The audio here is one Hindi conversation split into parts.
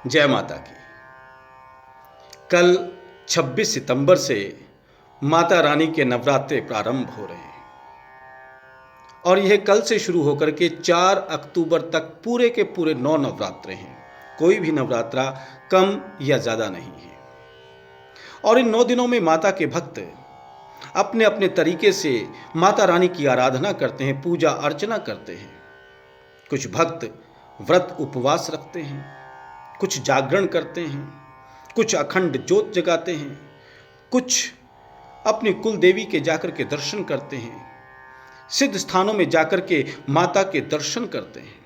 जय माता की। कल 26 सितंबर से माता रानी के नवरात्रे प्रारंभ हो रहे हैं और यह कल से शुरू होकर के 4 अक्टूबर तक पूरे के पूरे 9 नवरात्रे हैं। कोई भी नवरात्रा कम या ज़्यादा नहीं है और इन 9 दिनों में माता के भक्त अपने अपने तरीके से माता रानी की आराधना करते हैं, पूजा अर्चना करते हैं। कुछ भक्त व्रत उपवास रखते हैं, कुछ जागरण करते हैं, कुछ अखंड ज्योत जगाते हैं, कुछ अपनी कुल देवी के जाकर के दर्शन करते हैं, सिद्ध स्थानों में जाकर के माता के दर्शन करते हैं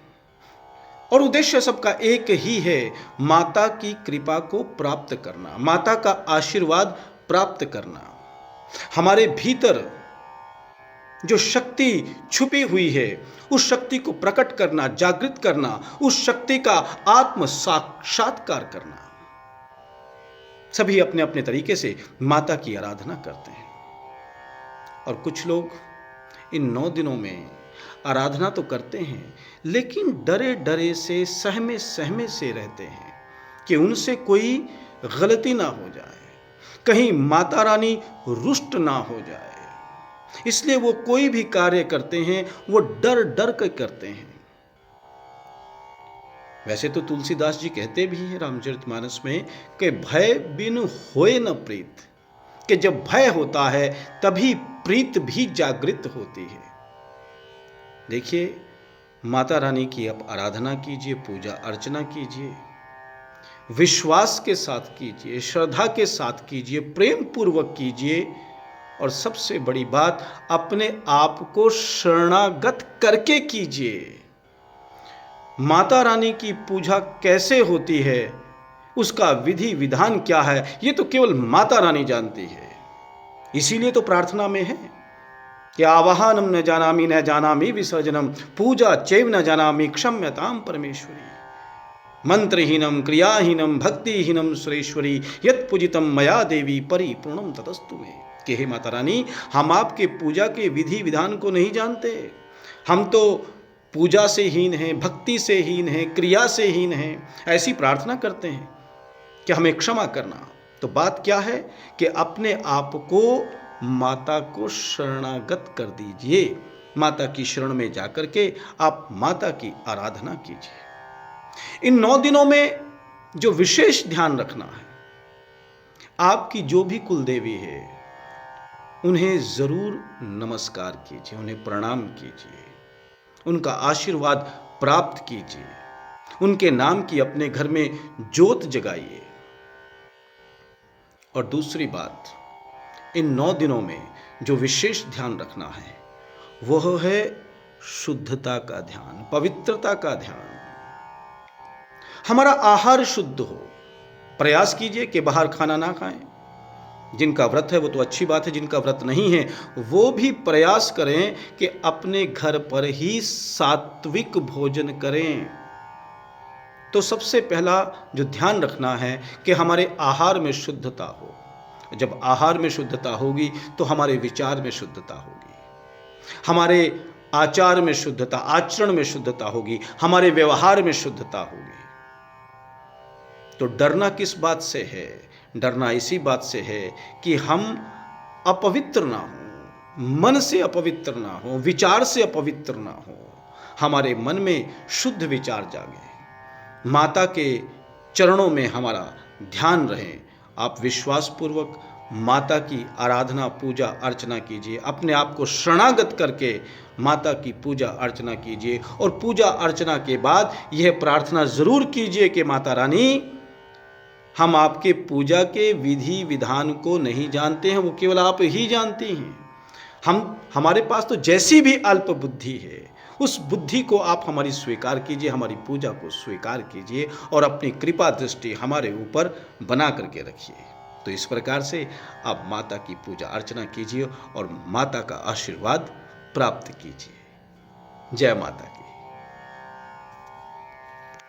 और उद्देश्य सबका एक ही है, माता की कृपा को प्राप्त करना, माता का आशीर्वाद प्राप्त करना। हमारे भीतर जो शक्ति छुपी हुई है उस शक्ति को प्रकट करना, जागृत करना, उस शक्ति का आत्म साक्षात्कार करना। सभी अपने अपने तरीके से माता की आराधना करते हैं और कुछ लोग इन 9 दिनों में आराधना तो करते हैं लेकिन डरे डरे से, सहमे सहमे से रहते हैं कि उनसे कोई गलती ना हो जाए, कहीं माता रानी रुष्ट ना हो जाए। इसलिए वो कोई भी कार्य करते हैं वो डर डर कर करते हैं। वैसे तो तुलसीदास जी कहते भी हैं रामचरितमानस में कि भय बिन होए न प्रीत, कि जब भय होता है तभी प्रीत भी जागृत होती है। देखिए, माता रानी की आप आराधना कीजिए, पूजा अर्चना कीजिए, विश्वास के साथ कीजिए, श्रद्धा के साथ कीजिए, प्रेम पूर्वक कीजिए और सबसे बड़ी बात, अपने आप को शरणागत करके कीजिए। माता रानी की पूजा कैसे होती है, उसका विधि विधान क्या है, ये तो केवल माता रानी जानती है। इसीलिए तो प्रार्थना में है कि आवाहनम न जानामि न जानामि विसर्जनम, पूजा चैव न जानामि क्षम्यताम परमेश्वरी, मंत्रहीनम क्रियाहीनम भक्तिहीनम सुरेश्वरी, यत् पूजितम मया देवी परिपूर्णम ततस्तु मे। कि हे माता रानी, हम आपके पूजा के विधि विधान को नहीं जानते, हम तो पूजा से हीन हैं, भक्ति से हीन हैं, क्रिया से हीन हैं। ऐसी प्रार्थना करते हैं कि हमें क्षमा करना। तो बात क्या है कि अपने आप को माता को शरणागत कर दीजिए, माता की शरण में जाकर के आप माता की आराधना कीजिए। इन 9 दिनों में जो विशेष ध्यान रखना है, आपकी जो भी कुल देवी है उन्हें जरूर नमस्कार कीजिए, उन्हें प्रणाम कीजिए, उनका आशीर्वाद प्राप्त कीजिए, उनके नाम की अपने घर में ज्योत जगाइए। और दूसरी बात, इन 9 दिनों में जो विशेष ध्यान रखना है वह है शुद्धता का ध्यान, पवित्रता का ध्यान। हमारा आहार शुद्ध हो। प्रयास कीजिए कि बाहर खाना ना खाएं। जिनका व्रत है वो तो अच्छी बात है, जिनका व्रत नहीं है वो भी प्रयास करें कि अपने घर पर ही सात्विक भोजन करें। तो सबसे पहला जो ध्यान रखना है कि हमारे आहार में शुद्धता हो। जब आहार में शुद्धता होगी तो हमारे विचार में शुद्धता होगी, हमारे आचार में शुद्धता, आचरण में शुद्धता होगी, हमारे व्यवहार में शुद्धता होगी। तो डरना किस बात से है? डरना इसी बात से है कि हम अपवित्र ना हो, मन से अपवित्र ना हो, विचार से अपवित्र ना हो, हमारे मन में शुद्ध विचार जागे, माता के चरणों में हमारा ध्यान रहे। आप विश्वासपूर्वक माता की आराधना, पूजा अर्चना कीजिए, अपने आप को शरणागत करके माता की पूजा अर्चना कीजिए और पूजा अर्चना के बाद यह प्रार्थना जरूर कीजिए कि माता रानी, हम आपके पूजा के विधि विधान को नहीं जानते हैं, वो केवल आप ही जानती हैं। हमारे पास तो जैसी भी अल्प बुद्धि है उस बुद्धि को आप हमारी स्वीकार कीजिए, हमारी पूजा को स्वीकार कीजिए और अपनी कृपा दृष्टि हमारे ऊपर बना करके रखिए। तो इस प्रकार से आप माता की पूजा अर्चना कीजिए और माता का आशीर्वाद प्राप्त कीजिए। जय माता की।